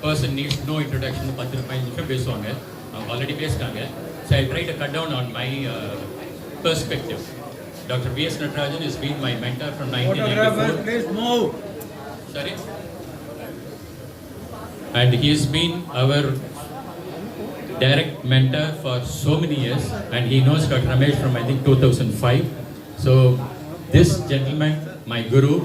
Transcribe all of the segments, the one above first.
person needs no introduction. Already based on it. So I try to cut down on my perspective. Dr. V.S. Natarajan has been my mentor from 1994. Please move. Sorry? And he has been our direct mentor for so many years, and he knows Dr. Ramesh from I think 2005. So this gentleman, my guru,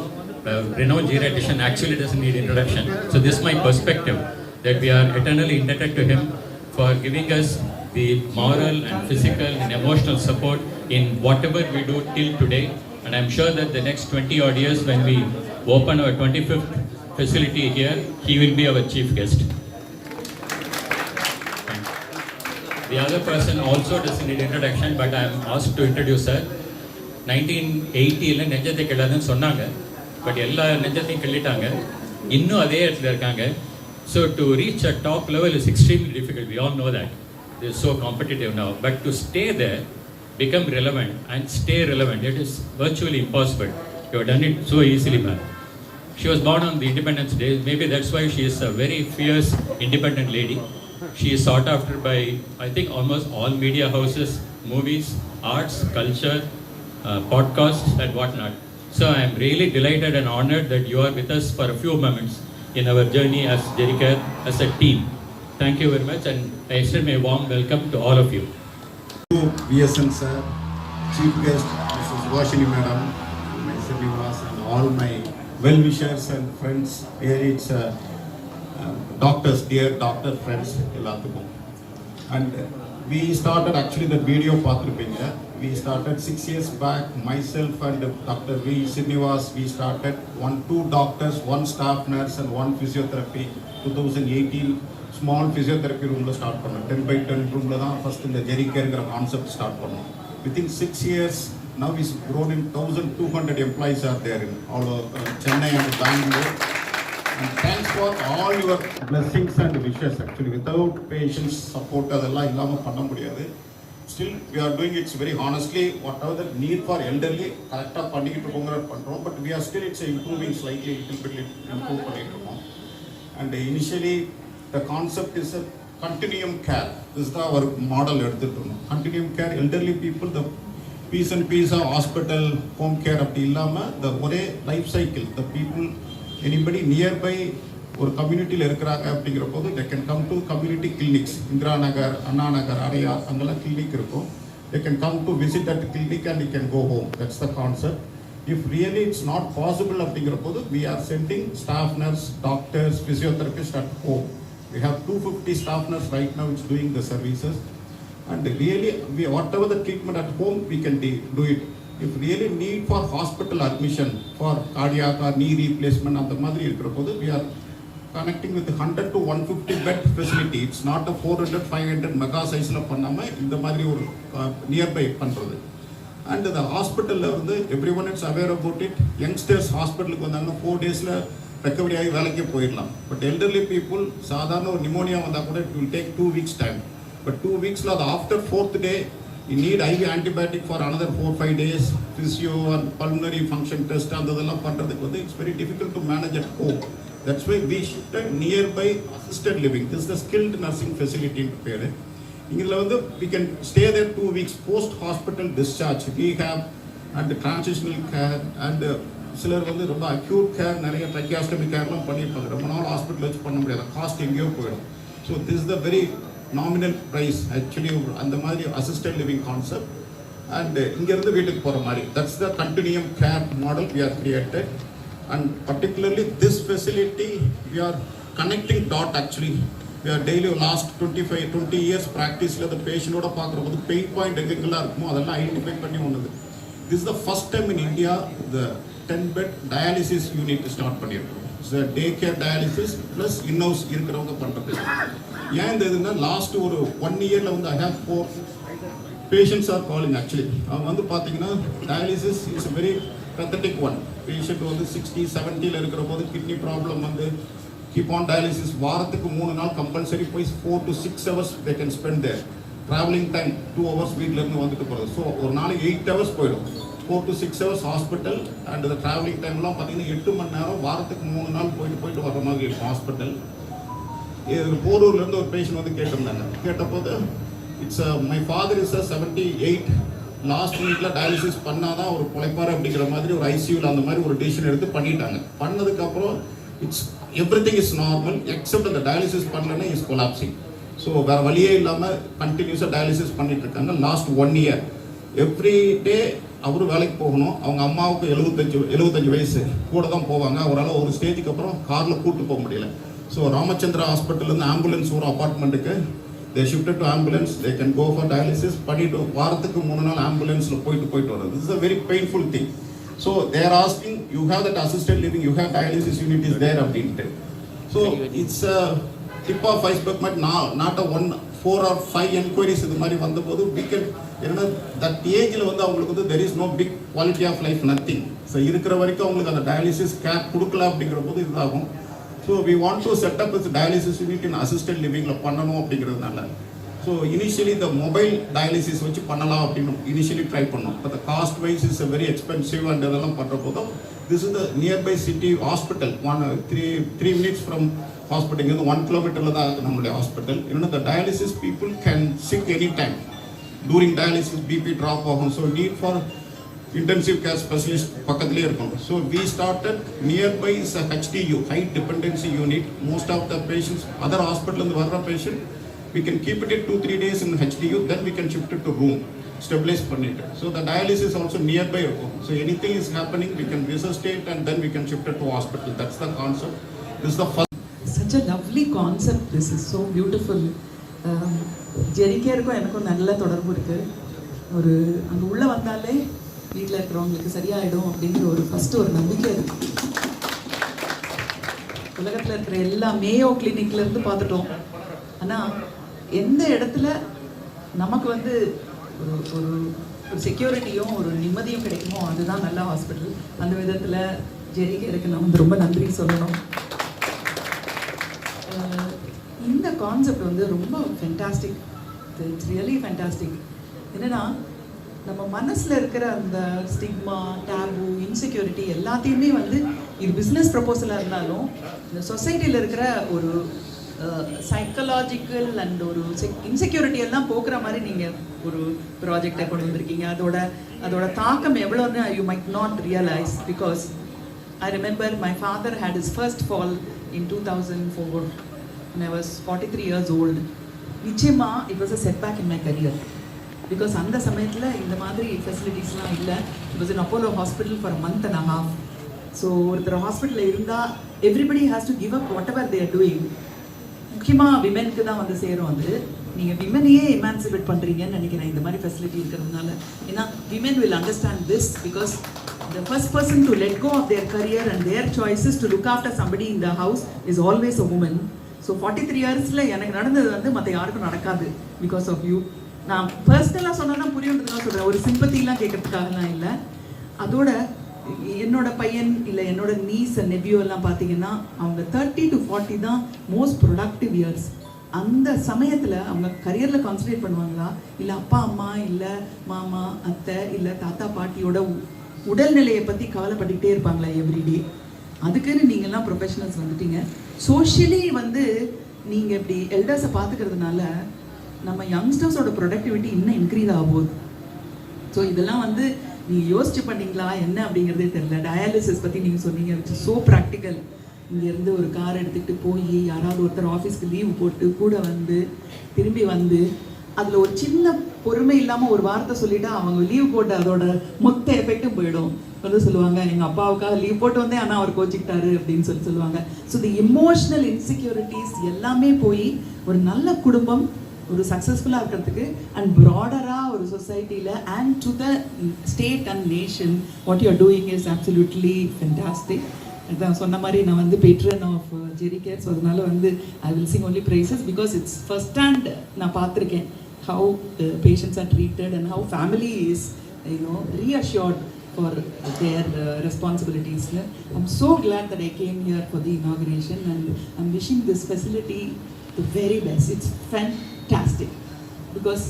renowned geriatrician, actually doesn't need introduction. So this is my perspective, that we are eternally indebted to him for giving us the moral and physical and emotional support in whatever we do till today. And I'm sure that the next 20 odd years, when we open our 25th facility here, he will be our chief guest. The other person also doesn't need introduction, but I am asked to introduce her. 1980 நெஞ்சத்தை கிள்ளாதுன்னு சொன்னாங்க, but எல்லா நெஞ்சத்தையும் கிள்ளிட்டாங்க, இன்னும் அதே இடத்துல இருக்காங்க. So to reach a top level is extremely difficult. We all know that. It is so competitive now. But to stay there, become relevant and stay relevant, it is virtually impossible. You have done it so easily, man. She was born on the Independence Day. Maybe that's why she is a very fierce, independent lady. She is sought after by, I think, almost all media houses, movies, arts, culture, podcasts and whatnot. So I am really delighted and honored that you are with us for a few moments in our journey as Geri Care, as a team. Thank you very much, and I extend my warm welcome to all of you. VSN sir, chief guest Mrs. Velachery Madam, my Srinivas, and all my well-wishers and friends. Here it's doctors, dear doctor friends, and we started actually the video Patripinga. We started 6 years back, myself and Dr. V. Srinivas, we started 2 doctors, 1 staff nurse and 1 physiotherapy. 2018, small physiotherapy room la start pannom. 10 by 10 room la dhaan first in the Geri Care concept start pannom. Within 6 years, now we've grown in 1,200 employees are there in all over Chennai and Bangalore. And thanks for all your blessings and wishes. Actually, without patients support, adella illama panna mudiyadhu. Still, we are doing it very honestly. Whatever the need for elderly, correcta pannikittu pongra pandrom. But we are still, it's improving slightly, little bit improve pannikirom. And initially, the concept is continuum care. This is our model. Continuum care, elderly people, the piece and piece of hospital, home care, the life cycle, the people, anybody nearby or community they can come to community clinics, Indra Nagar, Anna Nagar, Arya, Angala clinic. They can come to visit that clinic and they can go home. That's the concept. If really it's not possible, we are sending staff nurse, doctors, physiotherapists at home. We have 250 staff nurse right now which doing the services. And really, whatever the treatment at home, we can do it. If really need for hospital admission, for cardiac or knee replacement, we are connecting with 100 to 150 bed facility. It's not a 400, 500 mega size nearby. And the hospital, everyone is aware about it. Youngsters hospital 4 days recovery ஆகி வேலைக்கு போயிடலாம். But elderly people, சாதாரண ஒரு pneumonia வந்தா கூட it will take 2 weeks time. But 2 weeks after 4th day, you need IV antibiotic for another 4-5 days. Physio and pulmonary function test and it's very difficult to manage at home. That's why we shifted nearby assisted living. This is the skilled nursing facility in Pere. We can stay there 2 weeks post-hospital discharge, rehab and transitional care and acute care, tracheostomy care, hospital cost. So this is the very nominal price actually and the assisted living concept. And that's the continuum care model we have created. And particularly this facility, we are connecting dot actually. We are daily last 20 years practice the patient pain point identify. This is the first time in India the 10-bed dialysis unit is start பண்ணிருக்கோம். It's a day-care dialysis plus in-house இருக்கிறவங்க பண்றது. ஏன் இதுன்னா last ஒரு 1 yearல I have 4 patients are calling actually. அவங்க பாத்தீங்கன்னா dialysis is a very pathetic one. Patient 60, 70 இருக்கிறபோது kidney problem keep on dialysis வாரத்துக்கு 3 நாள் compulsory போய் 4 to 6 hours they can spend there. Traveling time 2 hours வீட்ல இருந்து வந்துட்டு போறது. So ஒரு நாளைக்கு 8 hours போய்டும். 4 to 6 hours hospital and the traveling time எல்லாம் பாத்தீங்கன்னா 8 மணி நேரம் வாரத்துக்கு 3 நாள் போயிட்டு வர மாதிரி இருக்கும் ஹாஸ்பிடல். போரூர்ல இருந்து ஒரு பேஷண்ட் கேட்டிருந்தாங்க. கேட்டபோது it's my father is 78 last வீக்ல டயாலிசிஸ் பண்ணாதான் ஒரு பொழைப்பாரு அப்படிங்கிற மாதிரி ஒரு ஐசியூல அந்த மாதிரி ஒரு டிசிஷன் எடுத்து பண்ணிட்டாங்க. பண்ணதுக்கு அப்புறம் it's everything is normal accept அந்த டயாலிசிஸ் பண்ணலன்னா இஸ் கொலாப்சிங். ஸோ வேற வழியே இல்லாமல் கண்டினியூஸாக டயாலிசிஸ் பண்ணிட்டு இருக்காங்க லாஸ்ட் 1 year. எவ்ரி டே அவரு வேலைக்கு போகணும். அவங்க அம்மாவுக்கு 75 வயசு கூட தான் போவாங்க. அவரால் ஒரு ஸ்டேஜுக்கு அப்புறம் காரில் கூப்பிட்டு போக முடியல. ஸோ ராமச்சந்திரா ஹாஸ்பிட்டல்லேருந்து ஆம்புலன்ஸ் ஒரு அப்பார்ட்மெண்ட்டுக்கு they shifted to ambulance. They can go for dialysis. பண்ணிட்டு வாரத்துக்கு 3 நாள் ஆம்புலன்ஸில் போயிட்டு வர்றது. This is a very painful thing. So they are asking, you have that assisted living, you have dialysis unit is there அப்படின்ட்டு. So it's a tip of iceberg, but not a 4 or 5 enquiries இது மாதிரி வந்தபோது we can that ஏஜில் அவங்களுக்கு there is no big quality of life, nothing. So இருக்கிற வரைக்கும் அவங்களுக்கு அந்த டயாலிசிஸ் கேர் கொடுக்கல அப்படிங்கிற போது இதாகும். So we want to set up a dialysis unit in assisted livingல பண்ணணும் அப்படிங்கிறதுனால ஸோ இனிஷியலி இந்த மொபைல் டயாலிசிஸ் வச்சு பண்ணலாம் அப்படின்னு இனிஷியலி ட்ரை பண்ணோம். But the cost wise is very expensive and அதெல்லாம் பண்ணுற போதும் this is the nearby city hospital 3 minutes from hospital. இங்கே 1 kilometer தான் நம்மளுடைய ஹாஸ்பிட்டல். இன்னொன்று the dialysis people can sick any time during dialysis BP drop ஆகும். So need for intensive care specialist பக்கத்துலேயே இருக்கும். So we started nearby is HDU high dependency unit. Most of the patients other ஹாஸ்பிட்டல்லேருந்து வர்ற patient we can keep it 2-3 days in HDU, then we can shift it to room, stabilize பண்ணிட்டு. So the dialysis also nearby இருக்கும். So anything is happening, we can resuscitate and then we can shift it to hospital. That's the concept. This is the first. Such a lovely concept. This is so beautiful. Geri Care-க்கும் எனக்கும் நல்ல தொடர்பு இருக்கு. ஒரு அங்கே உள்ள வந்தாலே வீட்டில் இருக்கிறவங்களுக்கு சரியாயிடும் அப்படிங்கிற ஒரு ஃபர்ஸ்ட் ஒரு நம்பிக்கை இருக்கு. உலகத்தில் இருக்கிற எல்லா மேயோ கிளினிக்ல இருந்து பார்த்துட்டோம். ஆனால் எந்த இடத்துல நமக்கு ஒரு செக்யூரிட்டியும் ஒரு நிம்மதியும் கிடைக்குமோ அதுதான் நல்ல ஹாஸ்பிட்டல். அந்த விதத்தில் ஜெரி கேருக்கு நான் ரொம்ப நன்றி சொல்லணும். இந்த கான்செப்ட் ரொம்ப ஃபென்டாஸ்டிக். It's really fantastic. என்னென்னா நம்ம மனசில் இருக்கிற அந்த ஸ்டிக்மா, டேபு, இன்செக்யூரிட்டி எல்லாத்தையுமே இது பிஸ்னஸ் ப்ரப்போசலாக இருந்தாலும் இந்த சொசைட்டியில் இருக்கிற ஒரு சைக்கலாஜிக்கல் அண்ட் ஒரு இன்செக்யூரிட்டி எல்லாம் போக்குற மாதிரி நீங்கள் ஒரு ப்ராஜெக்டை கொண்டு வந்திருக்கீங்க. அதோட தாக்கம் எவ்வளோன்னு you might not realise. Because I remember my father had his first fall in 2004 when I was 43 years old. நிச்சயமா it was a setback in my career because அந்த சமயத்தில் இந்த மாதிரி ஃபெசிலிட்டிஸ்லாம் இல்லை. It was in Apollo hospital for a month and a half. So ஒருத்தர் ஹாஸ்பிட்டலில் இருந்தால் everybody has to give up whatever they are doing. முக்கியமாக விமெனுக்கு தான் வந்து சேரும். அது நீங்கள் விமெனையே எமான்சிபேட் பண்ணுறீங்கன்னு நினைக்கிறேன் இந்த மாதிரி ஃபெசிலிட்டி இருக்கிறதுனால. ஏன்னா women will understand this because the first person to let go of their career and their choices to look after somebody in the house is always a woman. So 43 yearsல எனக்கு நடந்தது வந்து மற்ற யாருக்கும் நடக்காது because of you. நான் பர்சனலாக சொன்னா புரியுன்றதுலாம் சொல்கிறேன், ஒரு சிம்பத்திலாம் கேட்கறதுக்காகலாம் இல்லை. அதோட என்னோட பையன் இல்லை என்னோட நீஸ் அண்ட் நெபியூ எல்லாம் பார்த்தீங்கன்னா அவங்க 30 to 40 தான் மோஸ்ட் ப்ரொடக்டிவ் இயர்ஸ். அந்த சமயத்தில் அவங்க கரியரில் கான்சன்ட்ரேட் பண்ணுவாங்களா, இல்லை அப்பா அம்மா இல்லை மாமா அத்தை இல்லை தாத்தா பாட்டியோட உடல்நிலையை பற்றி கவலைப்பட்டுக்கிட்டே இருப்பாங்களா எவ்ரிடே? அதுக்குன்னு நீங்கள்லாம் ப்ரொஃபஷனல்ஸ் வந்துட்டீங்க. சோஷியலி வந்து நீங்கள் இப்படி எல்டர்ஸை பார்த்துக்கிறதுனால நம்ம யங்ஸ்டர்ஸோட ப்ரொடக்டிவிட்டி இன்னும் இன்க்ரீஸ் ஆகுது. ஸோ இதெல்லாம் வந்து நீங்கள் யோசிச்சு பண்ணீங்களா என்ன அப்படிங்கிறதே தெரியல. டயாலிசிஸ் பற்றி நீங்கள் சொன்னீங்க, விச் ஸோ ப்ராக்டிக்கல். இங்கேருந்து ஒரு கார் எடுத்துகிட்டு போய் யாராவது ஒருத்தர் ஆஃபீஸ்க்கு லீவ் போட்டு கூட வந்து திரும்பி வந்து அதில் ஒரு சின்ன பொறுமை இல்லாமல் ஒரு வார்த்தை சொல்லிவிட்டா அவங்க லீவ் போட்டு அதோட மொத்த எஃபெக்டும் போயிடும். வந்து சொல்லுவாங்க எங்கள் அப்பாவுக்காக லீவ் போட்டு வந்தேன் ஆனால் அவர் கோச்சிக்கிட்டாரு அப்படின்னு சொல்லுவாங்க. ஸோ தி எமோஷ்னல் இன்செக்யூரிட்டிஸ் எல்லாமே போய் ஒரு நல்ல குடும்பம் ஒரு சக்ஸஸ்ஃபுல்லாக இருக்கிறதுக்கு அண்ட் ப்ராடராக ஒரு சொசைட்டியில் and to the state and nation what you are doing is absolutely fantastic. அதான் சொன்ன மாதிரி நான் வந்து patron of Geri Care. So அதனால வந்து I will sing only praises because it's first hand நான் பார்த்துருக்கேன் how patients are treated and how family is reassured for their responsibilities. I'm so glad that I came here for the inauguration and I'm wishing this facility the very best. It's fantastic because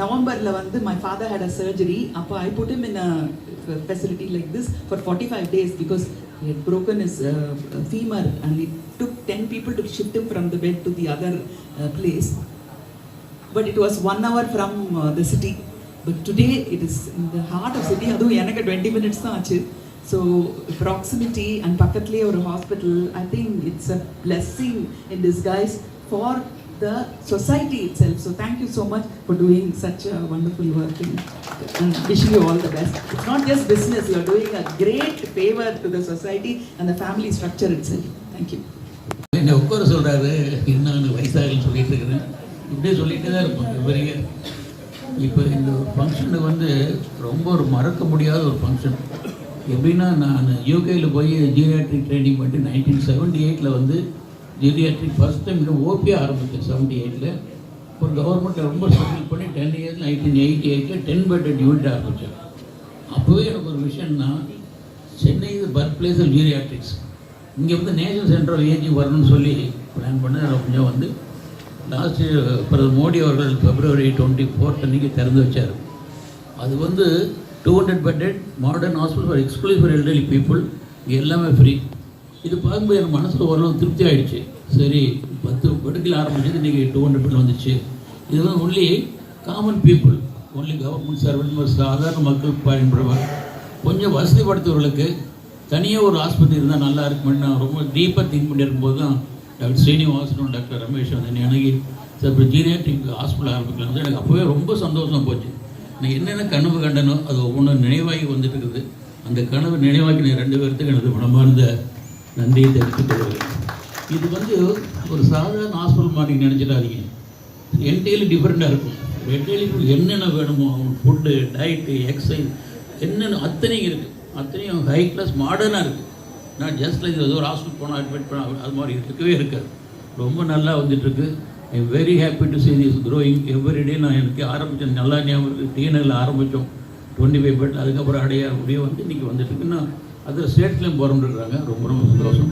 November my father had a surgery. I put him in a facility like this for 45 days because he had broken his femur and it took 10 people to shift him from the bed to the other place. But it was 1 hour from the city. But today it is in the heart of city. Adu enakku 20 minutes தான் ஆச்சு. So proximity and பக்கத்துலயே ஒரு hospital, I think it's a blessing in disguise for the society itself. So thank you so much for doing such a wonderful work and wishing you all the best. It's not just business, you are doing a great favor to the society and the family structure itself. Thank you. என்ன உட்கார சொல்கிறாரு, இன்னும் வயசாகலன்னு சொல்லிட்டு இருக்கிறேன். இப்படியே சொல்லிகிட்டே தான் இருப்போம் இவரையே. இப்போ இந்த ஃபங்க்ஷனு வந்து ரொம்ப ஒரு மறக்க முடியாத ஒரு ஃபங்க்ஷன். எப்படின்னா நான் யூகேயில் போய் ஜீரியாட்ரிக் ட்ரைனிங் பண்ணிட்டு 1978 வந்து ஜீரியாட்ரிக் ஃபர்ஸ்ட் டைம் ஓபி ஆரம்பித்தேன். 78 ஒரு கவர்மெண்ட்டில் ரொம்ப ஸ்ட்ரகிள் பண்ணி 10 years 1988 10 bedded யூனிட் ஆரம்பித்தேன். அப்போவே எனக்கு ஒரு விஷயம்னா சென்னை இது பர்த் பிளேஸ் ஆஃப் ஜீரியாட்ரிக்ஸ். இங்கே வந்து நேஷனல் சென்டர் ஆஃப் ஏஜிங் வரணும்னு சொல்லி பிளான் பண்ண கொஞ்சம் வந்து லாஸ்ட்டு பிரதமர் மோடி அவர்கள் February 24 அன்றைக்கி திறந்து வச்சார். அது வந்து 200 bedded modern hospital for exclusive for elderly people. எல்லாமே ஃப்ரீ. இது பார்க்கும்போது எனக்கு மனசில் ஓரளவு திருப்தி ஆகிடுச்சு. சரி 10 படுக்கையில் ஆரம்பிச்சது இன்றைக்கி 200 bed வந்துச்சு. இது வந்து only common people, only government servant சாதாரண மக்கள் பயன்படுவாங்க. கொஞ்சம் வசதிப்படுத்தவர்களுக்கு தனியாக ஒரு ஆஸ்பத்திரி இருந்தால் நல்லா இருக்குமென்னு நான் ரொம்ப டீப்பாக திங்க் பண்ணியிருக்கும்போது தான் டாக்டர் ஸ்ரீனிவாசனும் டாக்டர் ரமேஷ் வந்து எனக்கு சார் இப்போ ஜீரியாட்ரிக் ஹாஸ்பிட்டல் ஆரம்பிக்கலாம் சார். எனக்கு அப்போவே ரொம்ப சந்தோஷம் போச்சு. நான் என்னென்ன கனவு கண்டனோ அது ஒவ்வொன்றும் நினைவாகி வந்துட்டு இருக்குது. அந்த கனவு நினைவாக்கின 2 பேர்த்துக்கு எனது மனமார்ந்த நன்றியை தெரிவித்துக் கொள்கிறேன். இது வந்து ஒரு சாதாரண ஹாஸ்பிட்டல் மாதிரி நினச்சிடாதீங்க. என்டையர்லி டிஃப்ரெண்ட்டாக இருக்கும். என்டையர்லி என்னென்ன வேணுமோ அவங்க ஃபுட்டு டயட்டு எக்ஸசைஸ் என்னென்ன அத்தனையும் இருக்குது. அத்தனையும் ஹை கிளாஸ் மாடர்னாக இருக்குது. நான் ஜஸ்ட் லைக் ஏதோ ஒரு ஹாஸ்பிட்டல் போனால் அட்மிட் பண்ண அது மாதிரி இருக்கவே இருக்காது. ரொம்ப நல்லா வந்துட்டுருக்கு. I am very happy to see this growing every day. நான் எனக்கு ஆரம்பித்தேன் நல்லா ஞாபகம் இருக்குது. டிஎன்எல்ல ஆரம்பித்தோம் 25 bed. அதுக்கப்புறம் அப்படியே வந்து இன்றைக்கி வந்துட்டுருக்குன்னா அதில் ஸ்டேட்லேயும் போகிறோம்னு இருக்கிறாங்க. ரொம்ப ரொம்ப சந்தோஷம்.